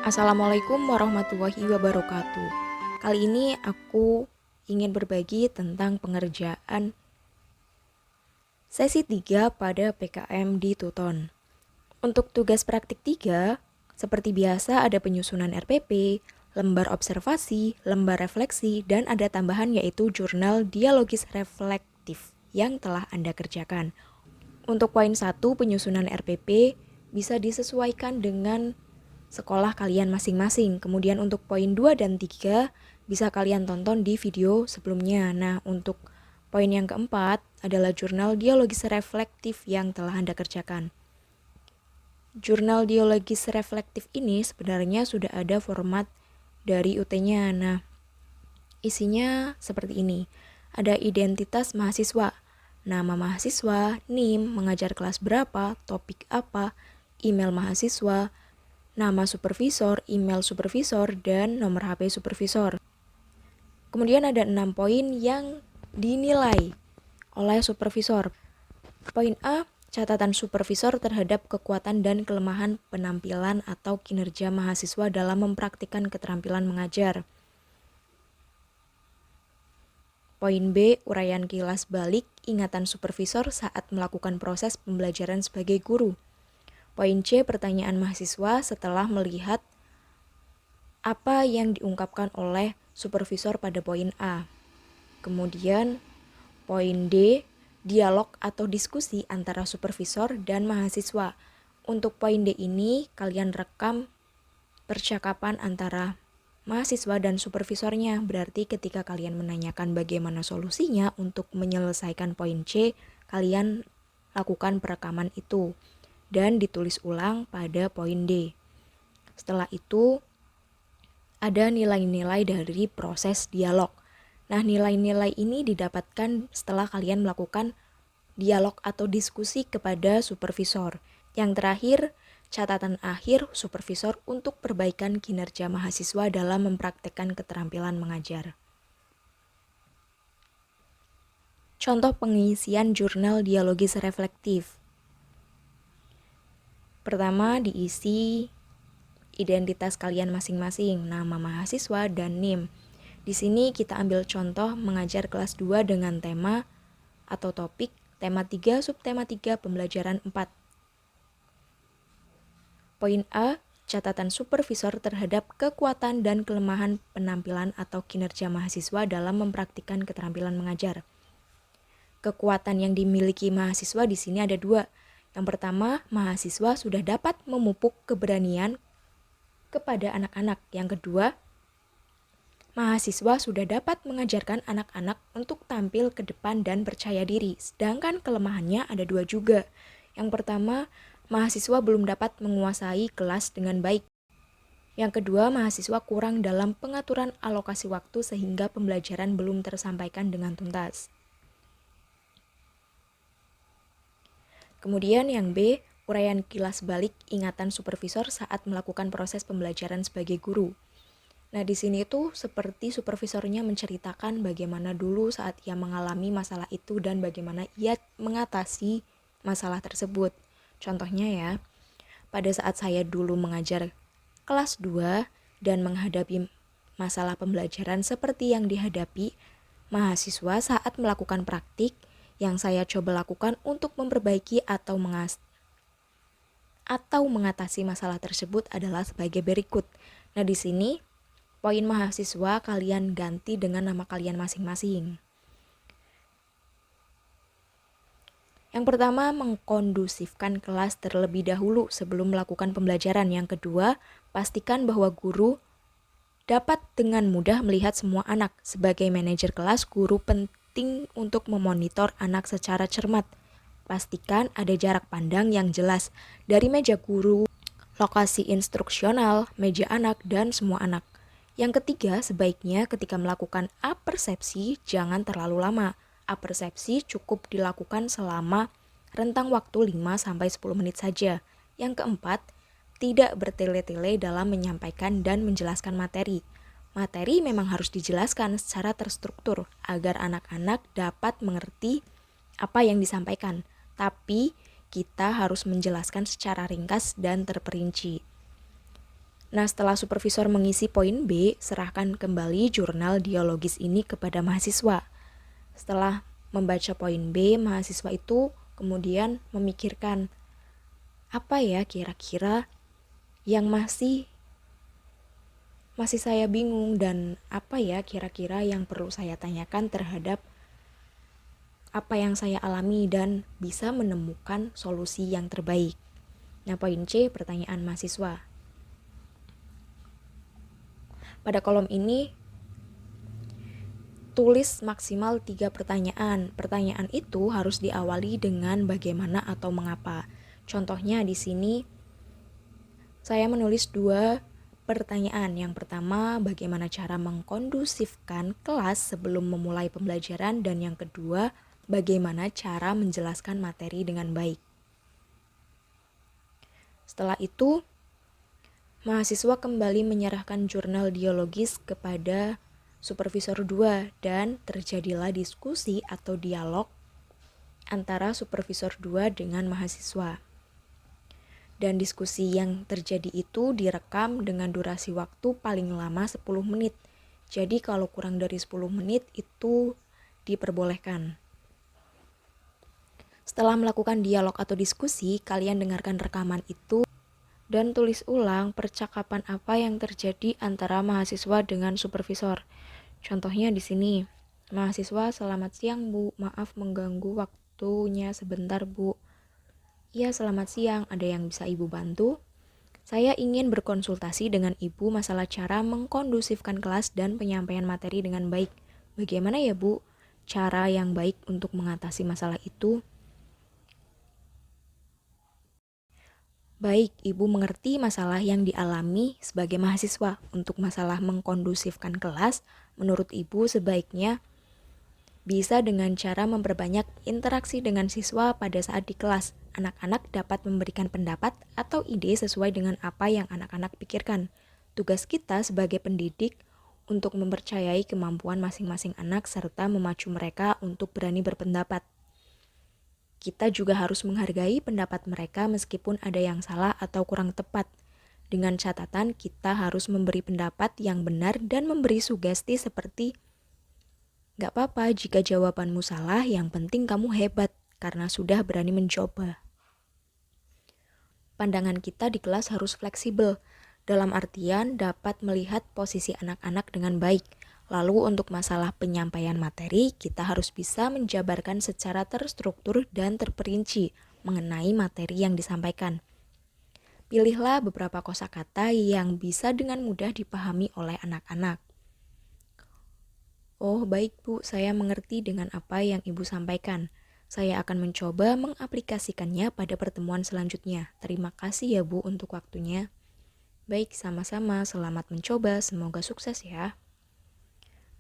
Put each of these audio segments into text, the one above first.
Assalamualaikum warahmatullahi wabarakatuh. Kali ini aku ingin berbagi tentang pengerjaan sesi 3 pada PKM di Tuton. Untuk tugas praktik 3, seperti biasa ada penyusunan RPP, lembar observasi, lembar refleksi, dan ada tambahan yaitu jurnal dialogis reflektif yang telah Anda kerjakan. Untuk poin 1, penyusunan RPP bisa disesuaikan dengan sekolah kalian masing-masing. Kemudian untuk poin 2 dan 3 bisa kalian tonton di video sebelumnya. Nah, untuk poin yang keempat adalah jurnal dialogis reflektif yang telah Anda kerjakan. Jurnal dialogis reflektif ini sebenarnya sudah ada format dari UT-nya. Nah, isinya seperti ini. Ada identitas mahasiswa, nama mahasiswa, NIM, mengajar kelas berapa, topik apa, email mahasiswa, nama supervisor, email supervisor, dan nomor HP supervisor. Kemudian ada 6 poin yang dinilai oleh supervisor. Poin A, catatan supervisor terhadap kekuatan dan kelemahan penampilan atau kinerja mahasiswa dalam mempraktikkan keterampilan mengajar. Poin B, uraian kilas balik ingatan supervisor saat melakukan proses pembelajaran sebagai guru. Poin C, pertanyaan mahasiswa setelah melihat apa yang diungkapkan oleh supervisor pada poin A. Kemudian, poin D, dialog atau diskusi antara supervisor dan mahasiswa. Untuk poin D ini, kalian rekam percakapan antara mahasiswa dan supervisornya. Berarti ketika kalian menanyakan bagaimana solusinya untuk menyelesaikan poin C, kalian lakukan perekaman itu dan ditulis ulang pada poin D. Setelah itu, ada nilai-nilai dari proses dialog. Nah, nilai-nilai ini didapatkan setelah kalian melakukan dialog atau diskusi kepada supervisor. Yang terakhir, catatan akhir supervisor untuk perbaikan kinerja mahasiswa dalam mempraktekkan keterampilan mengajar. Contoh pengisian jurnal dialogis reflektif. Pertama, diisi identitas kalian masing-masing, nama mahasiswa, dan NIM. Di sini kita ambil contoh mengajar kelas 2 dengan tema atau topik, tema 3, subtema 3, pembelajaran 4. Poin A, catatan supervisor terhadap kekuatan dan kelemahan penampilan atau kinerja mahasiswa dalam mempraktikkan keterampilan mengajar. Kekuatan yang dimiliki mahasiswa di sini ada 2. Yang pertama, mahasiswa sudah dapat memupuk keberanian kepada anak-anak. Yang kedua, mahasiswa sudah dapat mengajarkan anak-anak untuk tampil ke depan dan percaya diri. Sedangkan kelemahannya ada 2 juga. Yang pertama, mahasiswa belum dapat menguasai kelas dengan baik. Yang kedua, mahasiswa kurang dalam pengaturan alokasi waktu sehingga pembelajaran belum tersampaikan dengan tuntas. Kemudian yang B, uraian kilas balik ingatan supervisor saat melakukan proses pembelajaran sebagai guru. Nah, di sini tuh seperti supervisornya menceritakan bagaimana dulu saat ia mengalami masalah itu dan bagaimana ia mengatasi masalah tersebut. Contohnya ya, pada saat saya dulu mengajar kelas 2 dan menghadapi masalah pembelajaran seperti yang dihadapi mahasiswa saat melakukan praktik, yang saya coba lakukan untuk memperbaiki atau mengatasi masalah tersebut adalah sebagai berikut. Nah, di sini poin mahasiswa kalian ganti dengan nama kalian masing-masing. Yang pertama, mengkondusifkan kelas terlebih dahulu sebelum melakukan pembelajaran. Yang kedua, pastikan bahwa guru dapat dengan mudah melihat semua anak. Sebagai manajer kelas, guru penting untuk memonitor anak secara cermat. Pastikan ada jarak pandang yang jelas dari meja guru, lokasi instruksional, meja anak, dan semua anak. Yang ketiga, sebaiknya ketika melakukan apersepsi, jangan terlalu lama. Apersepsi cukup dilakukan selama rentang waktu 5-10 menit saja. Yang keempat, tidak bertele-tele dalam menyampaikan dan menjelaskan materi. Materi memang harus dijelaskan secara terstruktur agar anak-anak dapat mengerti apa yang disampaikan, tapi kita harus menjelaskan secara ringkas dan terperinci. Nah, setelah supervisor mengisi poin B, serahkan kembali jurnal dialogis ini kepada mahasiswa. Setelah membaca poin B, mahasiswa itu kemudian memikirkan, apa ya kira-kira yang masih saya bingung dan apa ya kira-kira yang perlu saya tanyakan terhadap apa yang saya alami dan bisa menemukan solusi yang terbaik. Nah, poin C, pertanyaan mahasiswa. Pada kolom ini, tulis maksimal 3 pertanyaan. Pertanyaan itu harus diawali dengan bagaimana atau mengapa. Contohnya di sini, saya menulis 2 pertanyaan. Yang pertama, bagaimana cara mengkondusifkan kelas sebelum memulai pembelajaran. Dan yang kedua, bagaimana cara menjelaskan materi dengan baik. Setelah itu, mahasiswa kembali menyerahkan jurnal dialogis kepada supervisor 2 dan terjadilah diskusi atau dialog antara supervisor 2 dengan mahasiswa. Dan diskusi yang terjadi itu direkam dengan durasi waktu paling lama 10 menit. Jadi kalau kurang dari 10 menit itu diperbolehkan. Setelah melakukan dialog atau diskusi, kalian dengarkan rekaman itu dan tulis ulang percakapan apa yang terjadi antara mahasiswa dengan supervisor. Contohnya di sini, mahasiswa, selamat siang Bu, maaf mengganggu waktunya sebentar Bu. Iya, selamat siang, ada yang bisa Ibu bantu? Saya ingin berkonsultasi dengan Ibu masalah cara mengkondusifkan kelas dan penyampaian materi dengan baik. Bagaimana ya Bu, cara yang baik untuk mengatasi masalah itu? Baik, Ibu mengerti masalah yang dialami sebagai mahasiswa. Untuk masalah mengkondusifkan kelas, menurut Ibu sebaiknya bisa dengan cara memperbanyak interaksi dengan siswa pada saat di kelas. Anak-anak dapat memberikan pendapat atau ide sesuai dengan apa yang anak-anak pikirkan. Tugas kita sebagai pendidik untuk mempercayai kemampuan masing-masing anak serta memacu mereka untuk berani berpendapat. Kita juga harus menghargai pendapat mereka meskipun ada yang salah atau kurang tepat. Dengan catatan, kita harus memberi pendapat yang benar dan memberi sugesti seperti, "Gak apa-apa jika jawabanmu salah, yang penting kamu hebat karena sudah berani mencoba." Pandangan kita di kelas harus fleksibel, dalam artian dapat melihat posisi anak-anak dengan baik. Lalu untuk masalah penyampaian materi, kita harus bisa menjabarkan secara terstruktur dan terperinci mengenai materi yang disampaikan. Pilihlah beberapa kosakata yang bisa dengan mudah dipahami oleh anak-anak. Oh baik Bu, saya mengerti dengan apa yang Ibu sampaikan. Saya akan mencoba mengaplikasikannya pada pertemuan selanjutnya. Terima kasih ya Bu untuk waktunya. Baik, sama-sama. Selamat mencoba. Semoga sukses ya.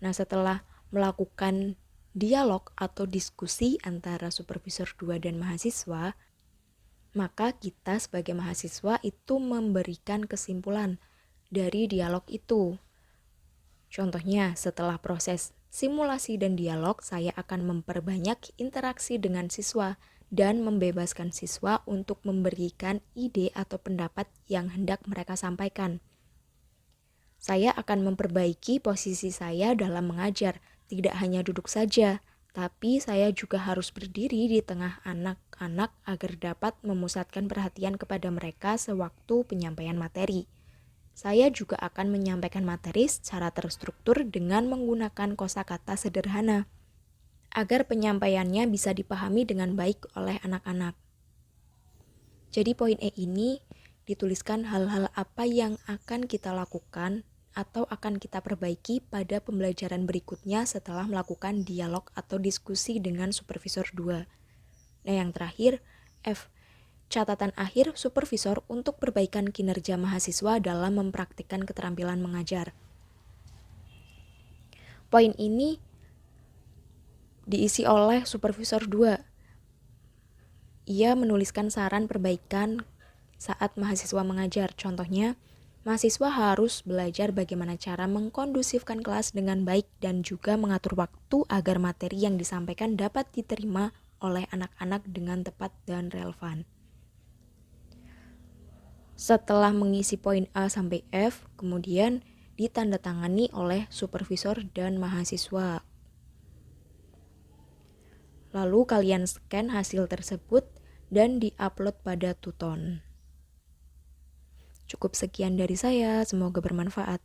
Nah, setelah melakukan dialog atau diskusi antara supervisor 2 dan mahasiswa, maka kita sebagai mahasiswa itu memberikan kesimpulan dari dialog itu. Contohnya, setelah proses simulasi dan dialog, saya akan memperbanyak interaksi dengan siswa dan membebaskan siswa untuk memberikan ide atau pendapat yang hendak mereka sampaikan. Saya akan memperbaiki posisi saya dalam mengajar, tidak hanya duduk saja, tapi saya juga harus berdiri di tengah anak-anak agar dapat memusatkan perhatian kepada mereka sewaktu penyampaian materi. Saya juga akan menyampaikan materi secara terstruktur dengan menggunakan kosakata sederhana, agar penyampaiannya bisa dipahami dengan baik oleh anak-anak. Jadi poin E ini dituliskan hal-hal apa yang akan kita lakukan atau akan kita perbaiki pada pembelajaran berikutnya setelah melakukan dialog atau diskusi dengan supervisor 2. Nah, yang terakhir, F. Catatan akhir supervisor untuk perbaikan kinerja mahasiswa dalam mempraktikkan keterampilan mengajar. Poin ini diisi oleh supervisor 2. Ia menuliskan saran perbaikan saat mahasiswa mengajar. Contohnya, mahasiswa harus belajar bagaimana cara mengkondusifkan kelas dengan baik dan juga mengatur waktu agar materi yang disampaikan dapat diterima oleh anak-anak dengan tepat dan relevan. Setelah mengisi poin A sampai F, kemudian ditandatangani oleh supervisor dan mahasiswa. Lalu kalian scan hasil tersebut dan diupload pada Tuton. Cukup sekian dari saya, semoga bermanfaat.